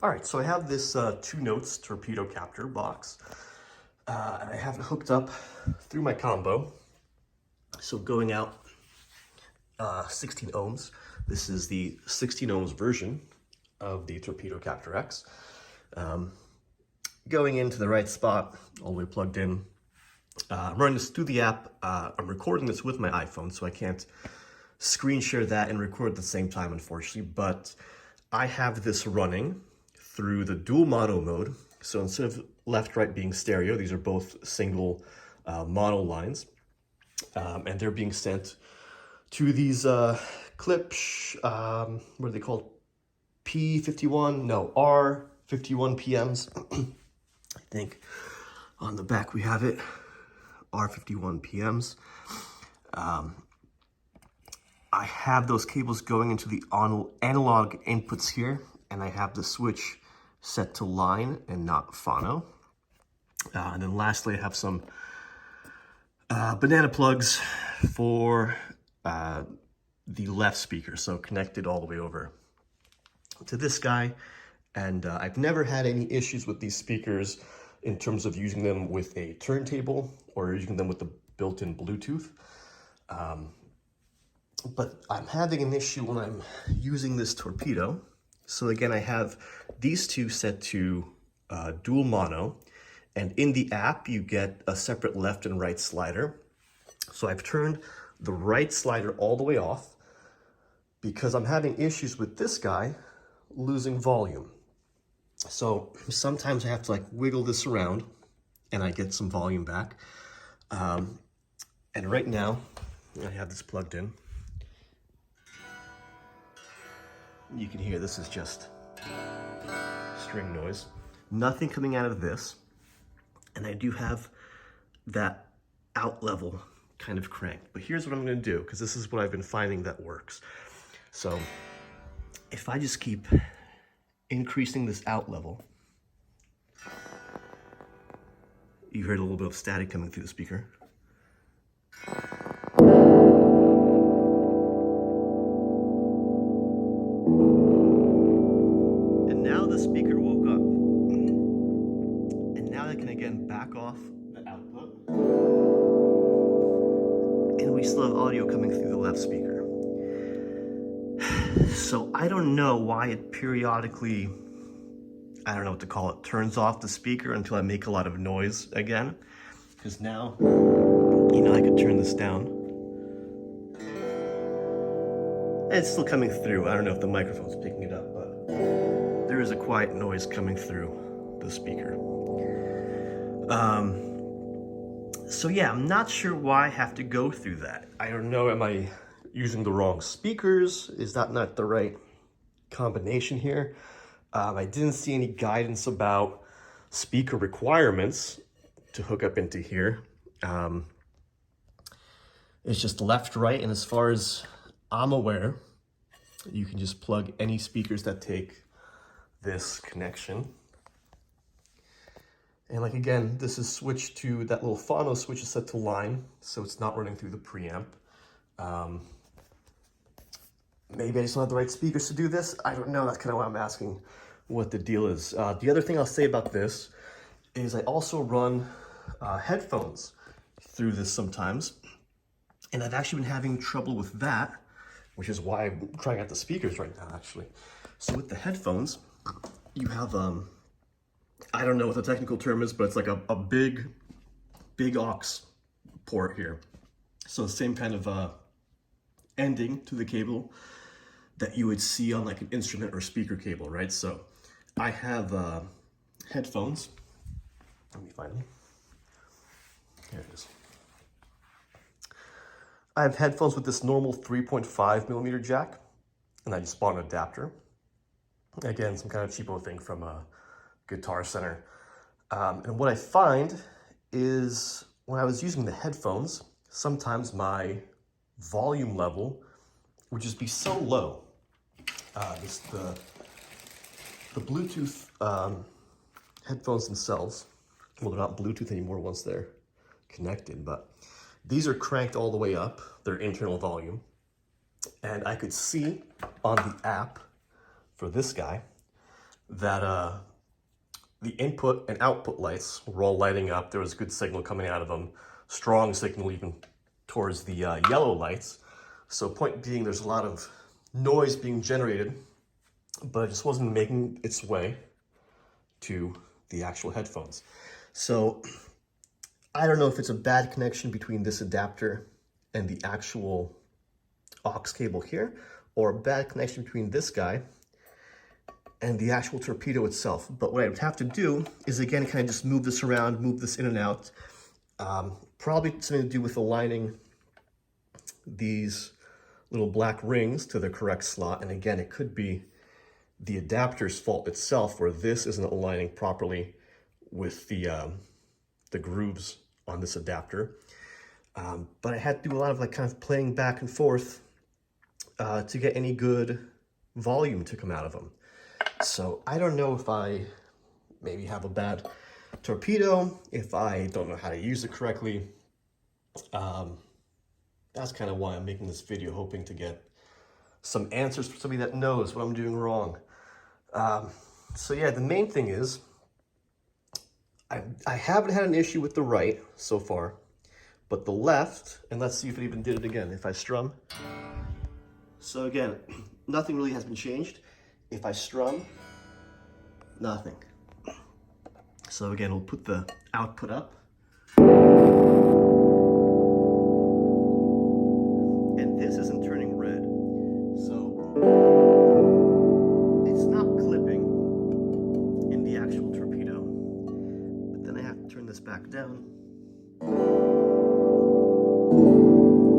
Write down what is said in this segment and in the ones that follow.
All right, so I have this two Notes Torpedo Captor box, and I have it hooked up through my combo. So going out 16 ohms. This is the 16 ohms version of the Torpedo Captor X. Going into the right spot, all the way plugged in. I'm running this through the app. I'm recording this with my iPhone, so I can't screen share that and record at the same time, unfortunately, but I have this running through the dual mono mode. So instead of left-right being stereo, these are both single mono lines, and they're being sent to these clips, what are they called? P51? No, R51 PMs. I think on the back we have it, R51 PMs. I have those cables going into the analog inputs here, and I have the switch set to line and not phono. And then lastly, I have some banana plugs for the left speaker, so connected all the way over to this guy. And I've never had any issues with these speakers in terms of using them with a turntable or using them with the built-in Bluetooth. But I'm having an issue when I'm using this Torpedo. So again, I have these two set to dual mono, and in the app you get a separate left and right slider. So I've turned the right slider all the way off because I'm having issues with this guy losing volume. So sometimes I have to like wiggle this around and I get some volume back. And right now I have this plugged in. You can hear this is just string noise. Nothing coming out of this. And I do have that out level kind of cranked. But here's what I'm going to do, because this is what I've been finding that works. So if I just keep increasing this out level, you heard a little bit of static coming through the speaker. And now the speaker woke up. And now I can again back off the output. And we still have audio coming through the left speaker. So I don't know why it periodically, I don't know what to call it, turns off the speaker until I make a lot of noise again. Because now, you know, I could turn this down. And it's still coming through. I don't know if the microphone's picking it up, but there is a quiet noise coming through the speaker. So yeah, I'm not sure why I have to go through that. I don't know, am I using the wrong speakers? Is that not the right combination here? I didn't see any guidance about speaker requirements to hook up into here. It's just left, right, and as far as I'm aware, you can just plug any speakers that take this connection. And like again, this is switched to, that little phono switch is set to line, so it's not running through the preamp. Maybe I just don't have the right speakers to do this. I don't know, that's kind of why I'm asking what the deal is. The other thing I'll say about this is I also run headphones through this sometimes. And I've actually been having trouble with that, which is why I'm trying out the speakers right now, actually. So with the headphones, you have, I don't know what the technical term is, but it's like a big aux port here. So same kind of ending to the cable that you would see on like an instrument or speaker cable, right? So I have headphones. Let me find them. Here it is. I have headphones with this normal 3.5 millimeter jack, and I just bought an adapter. Again, some kind of cheapo thing from a Guitar Center. And what I find is when I was using the headphones, sometimes my volume level would just be so low. The Bluetooth headphones themselves, well, they're not Bluetooth anymore once they're connected, but these are cranked all the way up, their internal volume. And I could see on the app for this guy that the input and output lights were all lighting up. There was good signal coming out of them, strong signal even towards the yellow lights. So point being, there's a lot of noise being generated, but it just wasn't making its way to the actual headphones. So I don't know if it's a bad connection between this adapter and the actual aux cable here, or a bad connection between this guy and the actual torpedo itself. But what I would have to do is, again, kind of just move this around, move this in and out. Probably something to do with aligning these little black rings to the correct slot. And again, it could be the adapter's fault itself, where this isn't aligning properly with the grooves on this adapter. But I had to do a lot of like kind of playing back and forth to get any good volume to come out of them. So I don't know if I maybe have a bad torpedo, if I don't know how to use it correctly. That's kind of why I'm making this video, hoping to get some answers from somebody that knows what I'm doing wrong. So yeah, the main thing is I haven't had an issue with the right so far, but the left, and let's see if it even did it again. If I strum, so again, nothing really has been changed. If I strum, nothing. So again, we'll put the output up. And this isn't turning red. So it's not clipping in the actual torpedo. But then I have to turn this back down.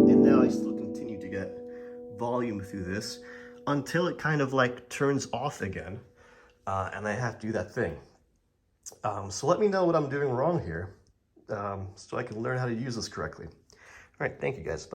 And now I still continue to get volume through this until it kind of like turns off again. And I have to do that thing. So let me know what I'm doing wrong here, so I can learn how to use this correctly. All right, thank you guys.